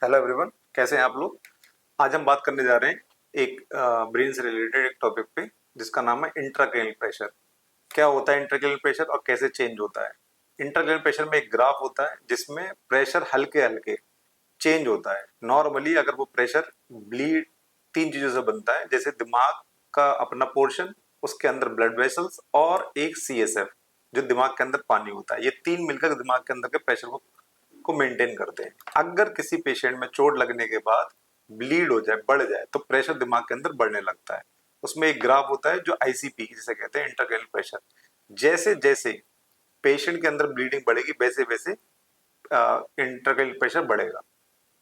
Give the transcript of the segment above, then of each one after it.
Hello everyone, कैसे हैं आप लोग। आज हम बात करने जा रहे हैं एक ब्रेन से रिलेटेड एक टॉपिक पे जिसका नाम है इंट्राक्रैनियल प्रेशर। क्या होता है इंट्राक्रैनियल प्रेशर और कैसे चेंज होता है। इंट्राक्रैनियल प्रेशर में एक ग्राफ होता है जिसमें प्रेशर हल्के हल्के चेंज होता है। नॉर्मली अगर वो प्रेशर ब्लीड तीन चीजों से बनता है, जैसे दिमाग का अपना पोर्शन, उसके अंदर ब्लड वेसल्स और एक सीएसएफ जो दिमाग के अंदर पानी होता है। ये तीन मिलकर दिमाग के अंदर के प्रेशर को मेंटेन करते हैं। अगर किसी पेशेंट में चोट लगने के बाद ब्लीड हो जाए, बढ़ जाए, तो प्रेशर दिमाग के अंदर बढ़ने लगता है। उसमें एक ग्राफ होता है जो आईसीपी जिसे कहते हैं, इंट्राक्रैनियल प्रेशर। जैसे जैसे पेशेंट के अंदर ब्लीडिंग बढ़ेगी वैसे वैसे इंट्राक्रैनियल प्रेशर बढ़ेगा।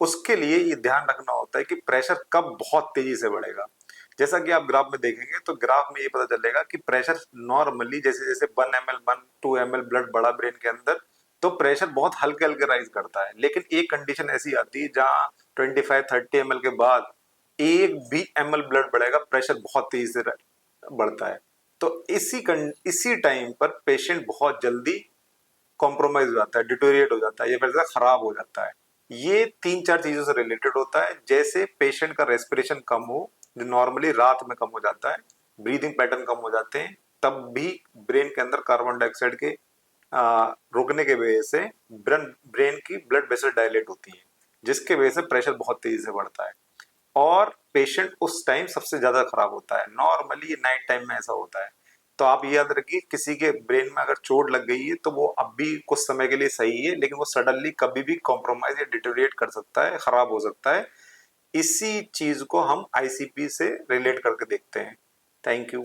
उसके लिए ये ध्यान रखना होता है कि प्रेशर कब बहुत तेजी से बढ़ेगा। जैसा कि आप ग्राफ में देखेंगे तो ग्राफ में ये पता चलेगा कि प्रेशर नॉर्मली जैसे जैसे 1 ml 1-2 ml ब्लड बढ़ा ब्रेन के अंदर, तो प्रेशर बहुत हल्के हल्के राइज करता है। लेकिन एक कंडीशन ऐसी आती है जहां 25-30 ml के बाद एक भी ml ब्लड बढ़ेगा, प्रेशर बहुत तेजी से बढ़ता है। तो इसी टाइम पर पेशेंट बहुत जल्दी कॉम्प्रोमाइज हो जाता है, डिटोरिएट हो जाता है, ये फिर खराब हो जाता है। ये तीन चार चीजों से रिलेटेड होता है। जैसे पेशेंट का रेस्पिरेशन कम हो, जो नॉर्मली रात में कम हो जाता है, ब्रीदिंग पैटर्न कम हो जाते हैं, तब भी ब्रेन के अंदर कार्बन डाइऑक्साइड के रुकने की वजह से ब्रेन की ब्लड वेसल डायलेट होती है, जिसके वजह से प्रेशर बहुत तेजी से बढ़ता है और पेशेंट उस टाइम सबसे ज्यादा खराब होता है। नॉर्मली नाइट टाइम में ऐसा होता है। तो आप ये याद रखिए, किसी के ब्रेन में अगर चोट लग गई है तो वो अब भी कुछ समय के लिए सही है, लेकिन वो सडनली कभी भी कॉम्प्रोमाइज या डिटोरिएट कर सकता है, खराब हो सकता है। इसी चीज को हम आईसीपी से रिलेट करके देखते हैं। Thank you.